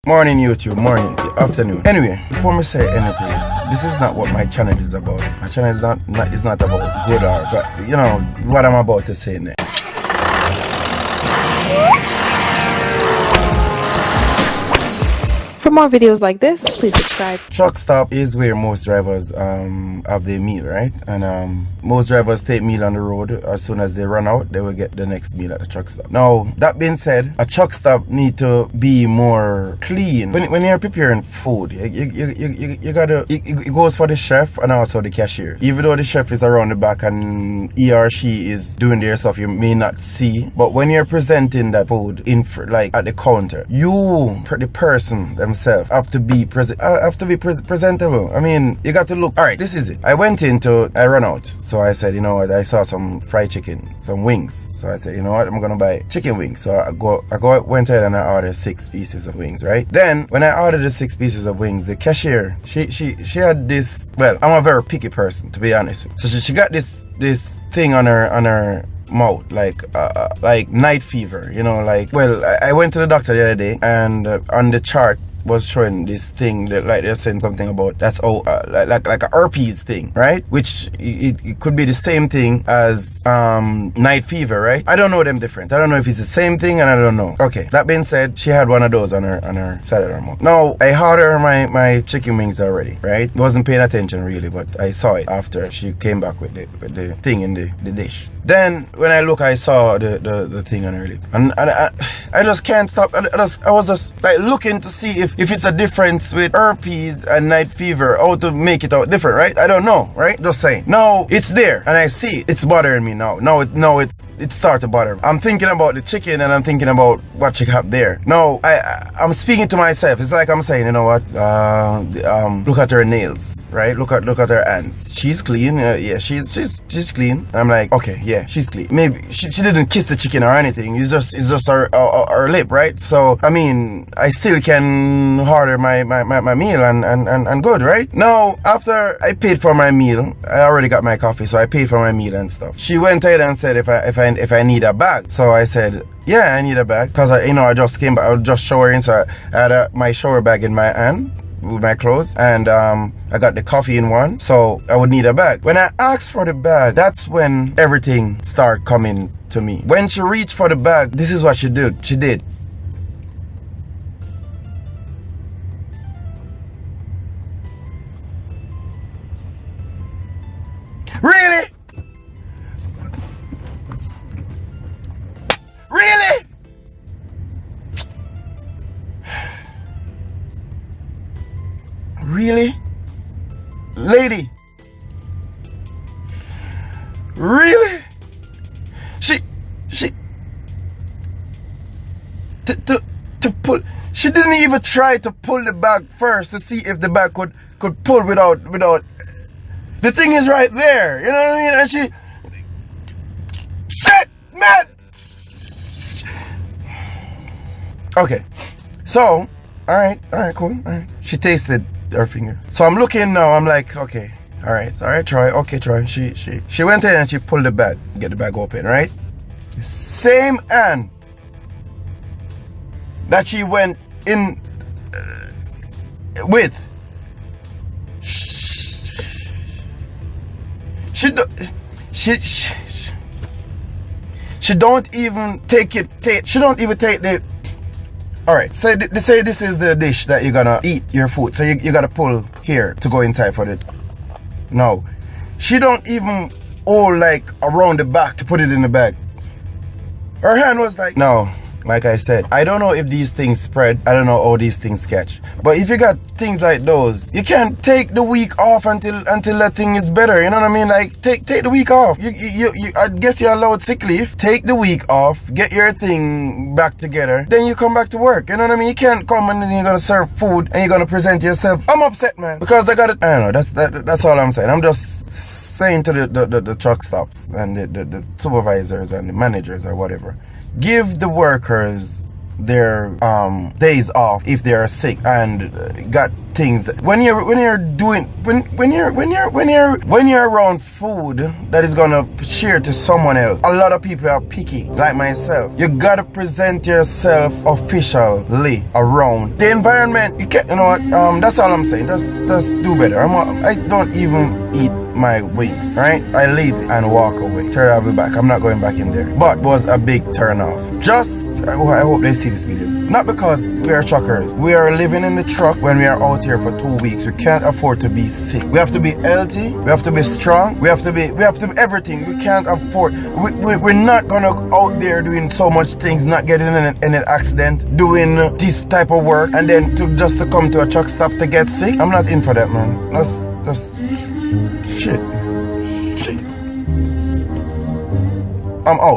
Morning YouTube, morning, afternoon. Anyway, before I say anything, this is not what my channel is about. My channel is not about good or bad. You know what I'm about to say next. For more videos like this, please subscribe. Truck stop is where most drivers have their meal, right? And most drivers take meal on the road. As soon as they run out, they will get the next meal at the truck stop. Now, that being said, a truck stop need to be more clean. When you're preparing food, you gotta, it goes for the chef and also the cashier. Even though the chef is around the back and he or she is doing their stuff, you may not see. But when you're presenting that food in like at the counter, you, the person themselves, have to be presentable. I mean, you got to look. All right, this is it. I ran out, so I said, you know what? I saw some fried chicken, some wings. So I said, you know what? I'm gonna buy chicken wings. So went ahead and I ordered 6 pieces of wings, right? Then when I ordered the 6 pieces of wings, the cashier, she had this. Well, I'm a very picky person, to be honest. So she got this thing on her mouth, like night fever, you know, like, well, I went to the doctor the other day, and on the chart was showing this thing that, like, they're saying something about that's like a herpes thing, right? Which it could be the same thing as night fever, right? I don't know them different. I don't know if it's the same thing, and I don't know. Okay, that being said, she had one of those on her side of her mouth. Now I ordered my chicken wings already, right? Wasn't paying attention really, but I saw it after she came back with the thing in the dish. Then when I look, I saw the thing on her lip, and I just can't stop. I was just like looking to see if it's a difference with herpes and night fever, how to make it out different, right? I don't know, right? Just saying. No, it's there, and I see it. It's bothering me now. It started to bother me. I'm thinking about the chicken, and I'm thinking about what she got there. No, I'm speaking to myself. It's like I'm saying, you know what? Look at her nails, right? Look at her hands. She's clean. Yeah, she's clean. And I'm like, okay, yeah, she's clean. Maybe she didn't kiss the chicken or anything. It's just her lip, right? So I mean, I still can order my meal and good, right? Now, after I paid for my meal, I already got my coffee, so I paid for my meal and stuff. She went ahead and said if I need a bag. So I said, yeah, I need a bag, because I just came back. I was just showering, so I had my shower bag in my hand with my clothes, and I got the coffee in one, so I would need a bag. When I asked for the bag, that's when everything started coming to me. When she reached for the bag, this is what she did. Really? Really? Really? Lady? Really? To pull, she didn't even try to pull the bag first to see if the bag could pull without the thing is right there, you know what I mean? And she, shit, man. Okay, so all right, cool. All right, she tasted her finger. So I'm looking now. I'm like, okay, all right, Troy. Okay, Troy. She went in and she pulled the bag, get the bag open, right? Same hand that she went in with. She don't even take it. She don't even take the. All right, say this is the dish that you're gonna eat your food. So you gotta pull here to go inside for it. No, she don't even hold like around the back to put it in the bag. Her hand was like, no. Like I said, I don't know if these things spread. I don't know how these things catch. But if you got things like those, you can't take the week off until that thing is better. You know what I mean? Like take the week off. You I guess you're allowed sick leave. Take the week off. Get your thing back together. Then you come back to work. You know what I mean? You can't come and then you're gonna serve food and you're gonna present yourself. I'm upset, man, because I got it. I don't know. That's all I'm saying. I'm just saying to the truck stops and the supervisors and the managers or whatever. Give the workers their days off if they are sick and got things that when you're around food that is gonna share to someone else. A lot of people are picky, like myself. You gotta present yourself officially around the environment. You can't, you know what? That's all I'm saying. Just do better. I don't even eat my wings, right? I leave and walk away. Sure, I'll be back. I'm not going back in there. But it was a big turn off. I hope they see this video. Not because we are truckers. We are living in the truck when we are out here for 2 weeks. We can't afford to be sick. We have to be healthy. We have to be strong. We have to be everything. We can't afford. We're not gonna out there doing so much things, not getting in an accident, doing this type of work, and then just to come to a truck stop to get sick. I'm not in for that, man. That's shit. I'm out.